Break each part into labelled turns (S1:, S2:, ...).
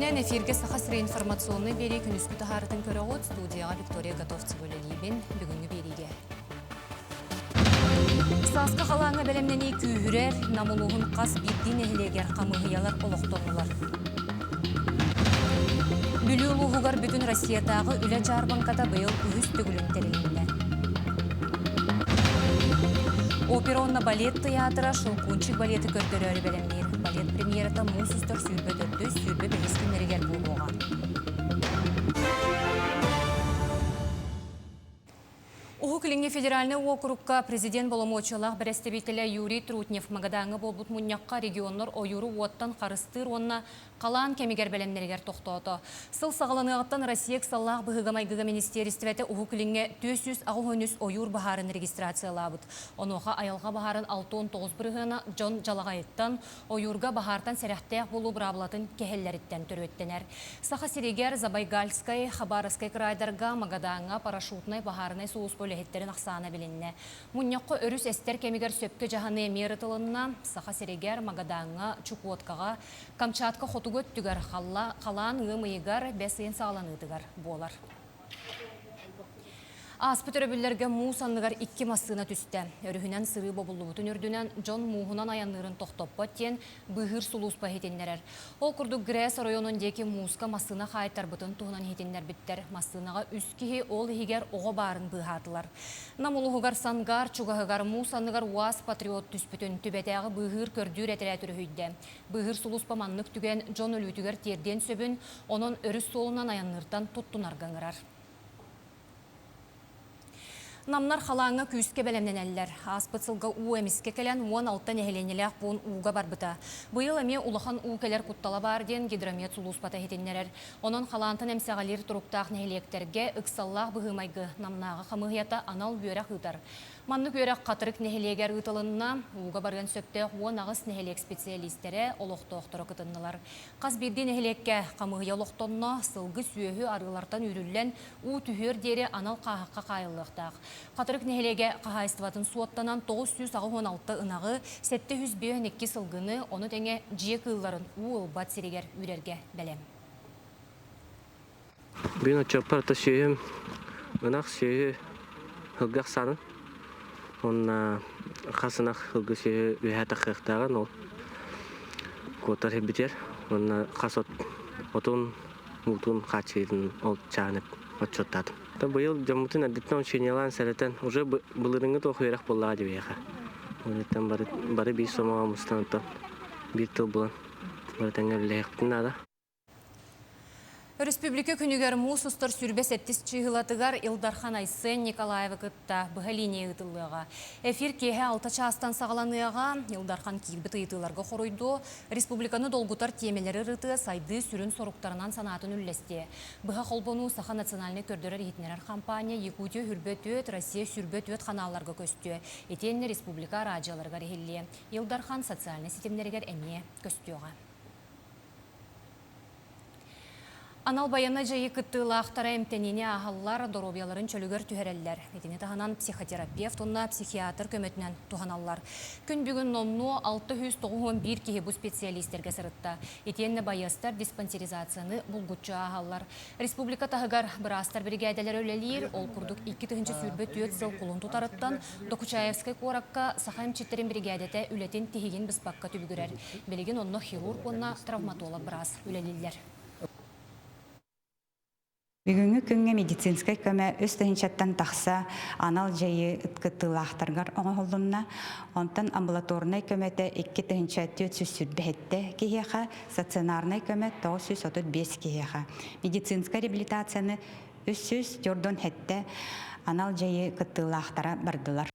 S1: Бүгінен эфирге сақасыры информационный бері күніскі тахарытын көрі ғод студияға Виктория Готовцы бөлелейбен бүгінгі береге. Сасқы қалаңы бәлемнені күйірер, намылуғын қас бидден әхілегер қамығыялар олықтонылар. Бүлі ұлығығар бүтін Россиятағы үлі жарбанқата бұйыл үйіз түгілін тәрелінді. Оперонна балет театры Шылкунчик балеті көрдірі бәлемнер. Балет премьерата мұсыстыр сүйбе дөрді, сүйбе бәлескінлерігер болуға. Ухукіліңе федеральный округка президент боломочылақ бірестебетілі Юрий Трутнев Магадаңы болбут мұньяққа регионлар ойыру оттан қарыстыр онына қалан кемегер бәлемнергер тоқтауды. Сыл сағаланығыттан Россия саллақ бұғығамайғыға министерістіветі ухукіліңе 400 ойыр бағарын регистрациялабыд. Онуға айалға бағарын 6-9 бірғына Джон Жалағайыттан ойырға бағартан сәрәқтәқ болу бұрабылатын кехеллеріттен түрөттенер. Сақа серегер Забайгальскай, Хабаровскай крайдарға Магадаңа парашютнай бағарынай соғыс бөлігеттерін ақсаны білінне. Мұньяққа өріс әстер кемегер сөпкі жағаны мерітілінна Сақа серегер Магадаңа Чукоткаға Камчатка Хотугөт түгер қалан ұмыйығар бәсейін сағаланыдығар болар. Аспыт өрөбілерге муусанныгар 2 массына түсті. Өрүхінен сыры бобулу бұтын үрдінен Джон муғынан аяннырын тоқтоппа тен бұғыр сулус хетеннерер. Ол күрдік Грес районындеки мууска массына қайтар бұтын туғынан хетеннер біттер. Массынаға үскіхи ол егер оғы барын бұғатылар. Намулуғығар сангар, чуғағығар муусанныгар уас патриот түспітін түбетеғі бұғыр көрдүр әтірәтүрі хүйді. Бұғыр сулус паманнық түген Джон өлітігер терден сөбін, оның өріс солынан аяннырдан тұттунарғаңырар. Намнар халаңа күйіске бәлемнен әлілер. Аспыцылға у әміске кәлін 16 нәхеленелек бұн уға барбыта. Бұйыл әме улахан у кәлер құттала барден гидромет сулуспата хетеннерер. Оның халантын әмсәғалер тұруқтақ нәхелектерге үксаллақ бұғымайғы намнаға қамығията анал бүйерек ұтар. Манны бүйерек қатырық нәхелегер ұтылынна уға барған сөпте 10 ағыз нәхелек специалистері олықты-оқтыры күтіннылар. Қаз бірді нәхелекке қамығыя олықтонна сылғы сүйөгі арылартан үрілен у түхер дері анал қағыққа қайылықтақ. Қатырық нәхелеге қағайыстыватын суаттанан 916 ынағы 702 сылғыны оны тәңе жиек ұлларын уыл бат серегер үрерге бәлем.
S2: Мен отчапарта сүйем, ынақ сүйе ғылғақ саны. Он қасынақ ғылғы сүйе үйәті қиқтаған ол көтір хебітер. Он қас отын мұтын қачайдың ол чағынып отчоттадым. Бұйыл жамутын әдеттен үшенелан сәреттен уже бұлырыңы тоқуерақ болаға деп еға. Онеттен бары бей сомаға мұстаныттан бір тыл бұлан. Бары тәңгәлі еқтін ада.
S1: Республика күнігер мұсыстыр сүрбе 7 чығылатығар Илдархан Айсен Николаева күтті бұғалине ұтылыға. Эфир кеге 6 частан сағаланыға Илдархан кейбіті ұтыларға қоройды. Республиканы долгутар темелері рыты сайды сүрін соруқтарынан санатын үллесте. Бұға қолбону Саха национальный көрдірер етінерер компания Якутия хүрбет өт, Россия сүрбет өт қаналарға көсті. Етенне республика радиоларға рехелі. Илдархан социальный сетемлерігер әме көстіға. Анал баяна жайы күттіла ақтара әмтеніне ағалар доробияларын чөлігер түхерелілер. Етіне тағанан психотерапевт, онна психиатр көметінен туғаналар. Күн бүгін нонну 691 кейі бұл специалистерге сырытта. Етені байыстар диспансеризацияны бұлғытчы ағалар. Республика тағығар бірастар бригадалар өлелер, ол күрдік 2-тігінші сүрбет өт сыл құлын тұтарыттан Докучаевскай қораққа сақайым четтерін бригадеті үлетін тегеген біспаққа түбігірер. Белеген онны хирург, онна травматолог біраз өлелелер.
S3: Бүгінгі күнге медицинскай көмі өстігіншаттан тақса анал жайы ұткыттылақтарғар оңғылынна, онтан амбулаторнай көмәті 2-400 сүрбәтті кейеға, стационарнай көмі 935 кейеға. Медицинскай реабилитацияны 300 жордон хәтті анал жайы күттылақтара бардылар.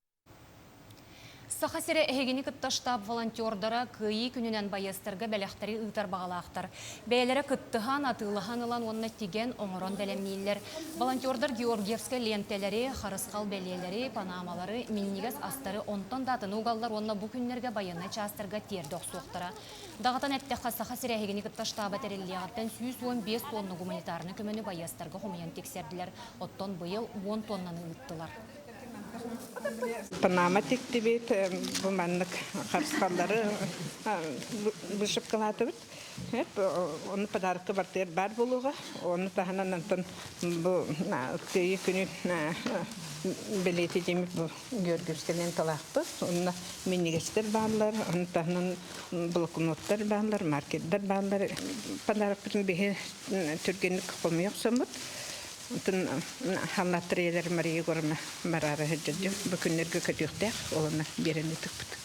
S1: Сахасере әгені күтті штаб волонтердара күйі күнінен байыстырғы бәліқтері ұйтар бағалақтыр. Бәйлері күттіған атылыған ұлан онына теген оңырон бәлемнейлер. Волонтердар Георгиевскай лентелері, Харысқал бәлелері, панамалары, миннигас астары онтан датын ұғалар онына бұл күнлерге байыны частырға терді оқсуқтыра. Дағатан әттіққа Сахасере әгені күтті штабы тәреліғаттен 115 тонны гуманитарны көмені байыстырғы құмайын тексерділер. Оттон бұйыл 10 тоннаны ұйттылар.
S4: Панама тектебет, буманнык қарсқалары бұшып қалаты бұд. Onu padarkı бар болуға, оны таханан антон бұл көйі күні білеті демі бұл көргірстелен талақты. Онына менігестер бағылар, оны таханан блокноттар бағылар, маркеттер бағылар. Padarkı'nın bir Türkiye'nin kıpımı yok samut. Ondan hallatırılar Mariye görme marara hıcıcı. Bugünlerge kötüyükler, olana birini tıkpıt.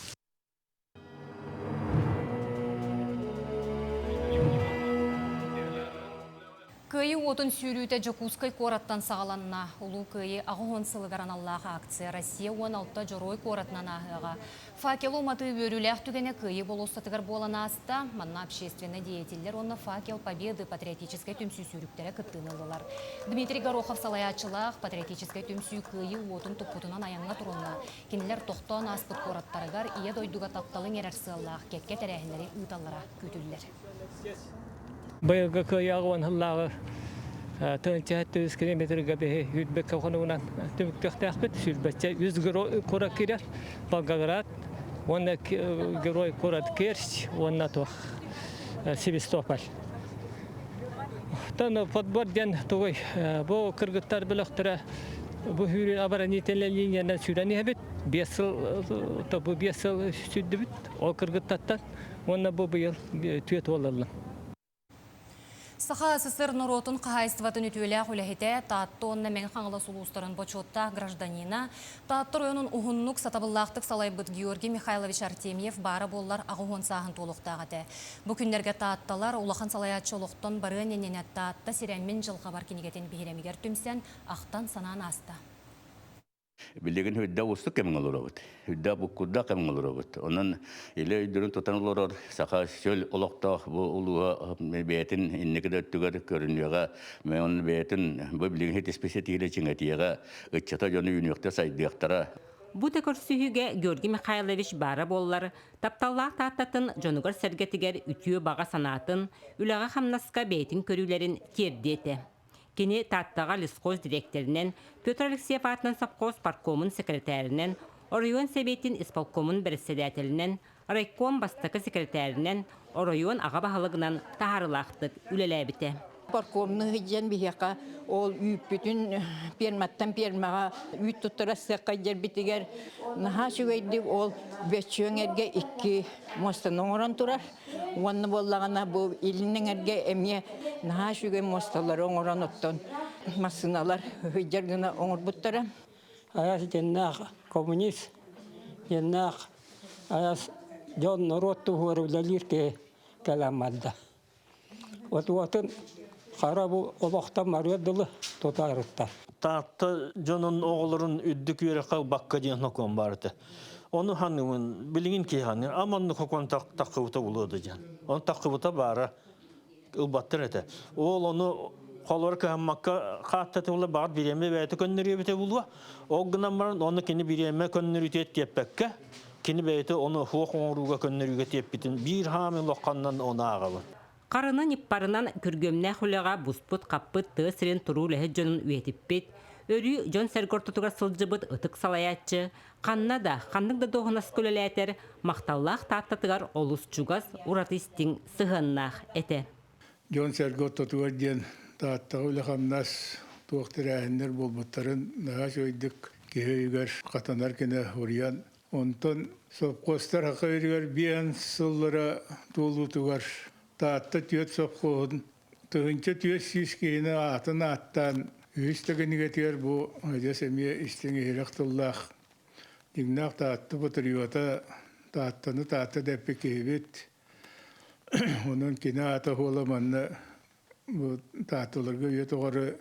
S1: Кыйы отын сүйрүйті Жокускай кораттан сағаланна. Улу кыйы ағуын сылығаран Аллаға акция Россия 16-та жорой коратынан ағыға. Факел оматы бөріләқ түгені кыйы болостатығар болан аста, манна общественный деятелер оны факел победы патриотической түмсүй сүйріктері кыттынылылар. Дмитрий Горохов салаячылақ патриотической түмсүй кыйы отын тұппутынан аяңға тұрынна. Кенелер тоқтан аспыт кораттарығар ие дойдуға тапталың ерәрсылақ кетке тәрәхінлері ұйталлара күтілілер.
S5: Байырғы көй ағуан хыллағы тыңча 100 километрге бе хүтбек қонуынан түміктіқтәқ бет сүрбәтчә 100 кора керер Волгоград, онна герой корат Керчь, онна тоқ Севастополь. Таны подборден тугой бу кыргыттар билектер бу хүрен оборонительный линиядан сүрәне бит 5 ел табу 5 ел сүрде бит ол кыргыттаттан онна бу быел төт олалла.
S1: Саха СССР Норотун қағайыстыватын үтуелі құләхеті таатты онна мен қаңылы сұлуыстарын бочотта гражданина таатты районын ұғыннық сатабыллақтық салайбыт Георгий Михайлович Артемьев бары боллар ағуын сағын толықтағыды. Бүкіндерге таатталар улахан салаятчы олықтан бары ненен таатты сирәммен жылға бар кенегетін бейремегер түмсен ақтан санан асты.
S6: Билеген хүддә усты кемң олорабыт. Хүддә бу кудда кемң олорабыт. Онан иле үдүрүн тотан олорор, сака шөл олокта бу улуга бетин иннекедә түгәр көрүнүгә, мен он бетин бу билеген хет специалитет чиңәтиягә, ыччата жоны юниякта сайдыяктара.
S7: Бу текөрсүһүгә Георгий Михайлович бара боллар, тапталлах тааттатын жонугар сәргәтигәр үтүө бага санатын, үләгә хамнаска бетин көрүләрен тердете. Кені тааттаға лескоз директоринен, Петр Алексеев атынан совхоз паркомын секретаринен, Орайон Советин исполкомын председателинен, райком бастықы секретаринен, Орайон аға бағалығынан тағарылақтық үлеләбіті.
S8: Паркомны хиджен бихяка ол үппүтүн перматтан пермага үт туттарасы кайдер битигер наха шугайды ол бечөңерге 2 мостан оран турар. Уанны боллагана бу илиннерге эмне наха шугай мосталар оран оттон масыналар хиджергена оңорбуттара.
S5: Аяс деннақ коммунист, деннақ аяс жон норотту хуарулалирке каламалда. Отуатын Қарабу олақтан марыдылы тотарытта.
S9: Таатта жонун оғылырын үддік үйрекқа баққа дейін нокон барды. Оны ханымын білігін кей ханы, аманны қоқан таққыбыта ұлыды жан. Оны таққыбыта бары ұлбаттыр әті. Ол оны қолыр кәммаққа қаттаты ұлы бар биреме бәйті көннері бәйті ұлыға. Оғынан барын оны кені биреме көннері тет теппәкке, кені бәйті оны хуақ оңыруға көннеріге теппетін. Bir хамын лоққаннан оны ағалы.
S7: Қарынан иппарынан күргөмнә хүліға бұспыт қаппыт тығысырен тұру ләхет жонын үйетіппет, өрі жон сәргортытуға сылжыбыт ұтық салаятчы, қанна да, қандың да доғынас көлеләтер, мақталлақ тааттатығар олыс чугас ұратыстың сығыннақ әті.
S10: Жон сәргортытуға ден тааттығы үліғамнас туақтыр әхіндер болбыттарын наға жойдық кейгер қатанар кені ұриян. Онтын сопқостар хақы өрігер бейін сыллара толутығар. Таатта түйет соққуын, тұғынча түйет сүйіскейіні атын аттан, үйістігініге түйер бұл өдес әме істіңе еректіллақ. Дегнақ таатты бұтыриота тааттаны таатты дәппе кейбет. Оның кені аты холаманны тааттыларға үйет оғары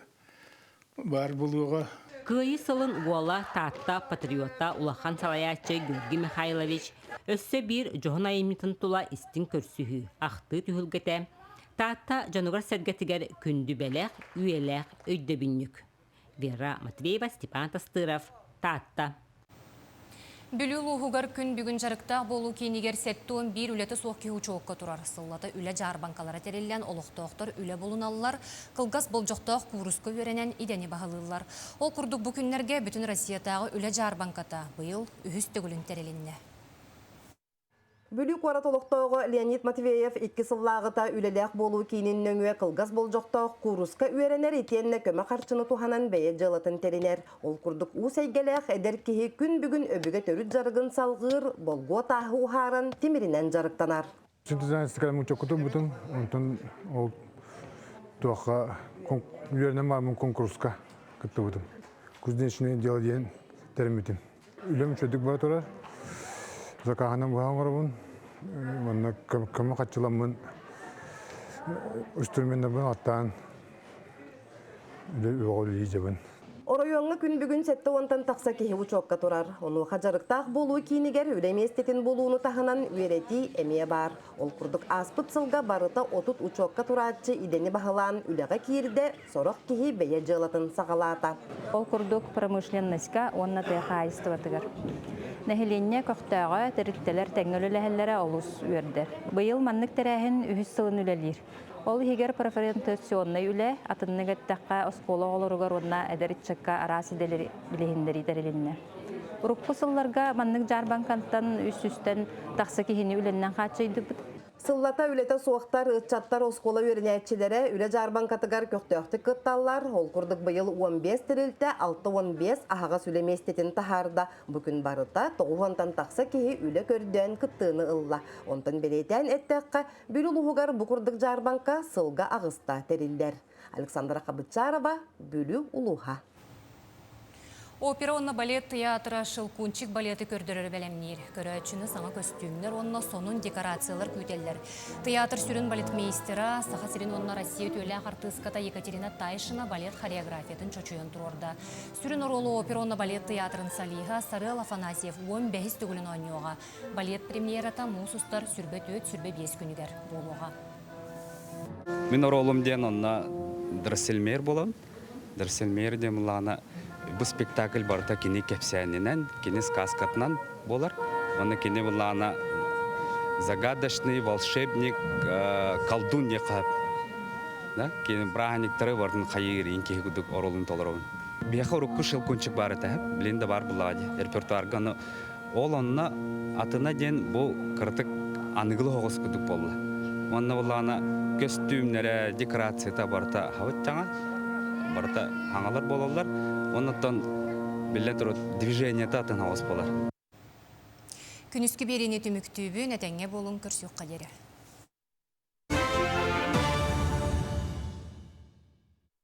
S10: бар бұлуға.
S7: Кыйы сылын уола таатта патриотта улахан салаячы Георгий Михайлович өссө бир жоғын айымытын тула истин көрсүхү ақты түхілгеті. Таатта жанугар сәргетігер күнді бәләқ, үйеләқ, өйді бүннік. Вера Матвеева, Степан Тастыров, таатта.
S1: Бүліл ұғығар күн бүгін жарықтақ болу кейнігер сәттуын бір үлеті соққи ұчуыққа тұрар. Сыллаты үлі жар банкалара терелен олықтауқтар үлі болуналылар, қылғас болжоқтақ курусқа өренен идені бағылылар. Ол күрдік бұл күнлерге бүтін Россиятағы үлі жар банката бұйыл үхіс төгілін тереленне.
S11: Бүлі қуаратолықтауғы Леонид Матвеев 2 сыллағыта үлелек болу кейінен нөңе қылғас болжоқтау құруска үйеренер етенне көмі қарчыны туханан бәйе жылатын терінер. Ол күрдік ұс әйгелек әдер кеге күн бүгін өбіге төріт жарығын салғыр, болғы тағы ұхарын темірінен жарықтанар.
S10: Синтезан стакан mucho кутубутун, онтон ол туаха үйеренен мамын конкурска кыттыбутун. Кузнечный дело дейін термитин. Үлем чөдік бар тұрар. Закаханам бұған ғарабын. Онна көмі қатчыламын. Үстірменді бұн аттан. Үлі оғыл ейжебін.
S11: Оройоңы күн бүгін сәтті онтан тақса кеге ұчоққа тұрар. Оны қажарықтақ болуы кейінігер үлеместетін болуыны тағынан өреті әмее бар. Ол күрдік аспыт сылға барыта отут ұчоққа тұратчы идені бағылан үліға кейірде сорық кеге бәйе жылатын сағалата.
S12: Ол күрдік промышленностька онна тәйқа айыстыватығыр. Нәхиленне көқтаға тәріттелер тәңгілі олыс өрдер. Бұйыл маннық тәрәхін үхіс сылын үлелер. Ол егер преференционный үле атынныгаттаққа оскола олоругар онна әдәрітчакка арасы білігіндері дәрелінне. Урукку сылларға маннық жарбанканттан үс-үстен тақсы кехіне үленнен қатшайды бұд.
S11: Сыллата үлета суақтар, ытчаттар оскола өрінәтчілері үле жарбан катыгар көқтөқты кытталлар. Ол күрдік бұйыл 15 тірілті, 6-15 ағаға сүлеместетін тахарда. Бүкін барыта 9-тан тақса кеге үле көрден кыттыны ылла. Онтан белетен әттәққа бүл ұлығығар бұқырдық жарбанка сылға ағыста терілдер. Александра Қабытчарова, бүлі ұлыға.
S1: Опера онна балет театры Шылкунчик балеты көрдірір бәлемнер. Көрәтшіні саңа костюмнер, онна сонун декорациялар күйтелер. Театр сүрін балет мейстера, саха сирин онна Россия төлі артыската Екатерина Тайшина балет хореографиятын чочуын тұрорда. Сүрін оролу опера онна балет театрын салиға Сарыл Афанасьев 15 түгілін ойнуға. Балет премьерата мұсустар сүрбет өт сүрбе 5 күнігер болуға.
S13: Мен оролым ден онна Драссельмейр болам. Драссельмейр ден мұлана бұл спектакль барыта кені кепсәнінен, кені сказкатынан болар. Оны кені бұлана загадочный волшебник колдун еқап. Кені браханиктары бардың қайыр енкеге күдік оролын толырауын. Бияқа ұрыққы Шылкунчик барыта, білінді бар бұлады, репертуарғаны. Ол онына атына ден бұл қыртық анығылы оғыз күдік болды. Онына бұлана костюмнері, декорацията барыта хавыт жаңа, барыта хаңалар болалар. Оннан билет движение татын ауыз болар.
S1: Күнүскү берини түмүктүүбү нәтеңе болун көрсөк кадери.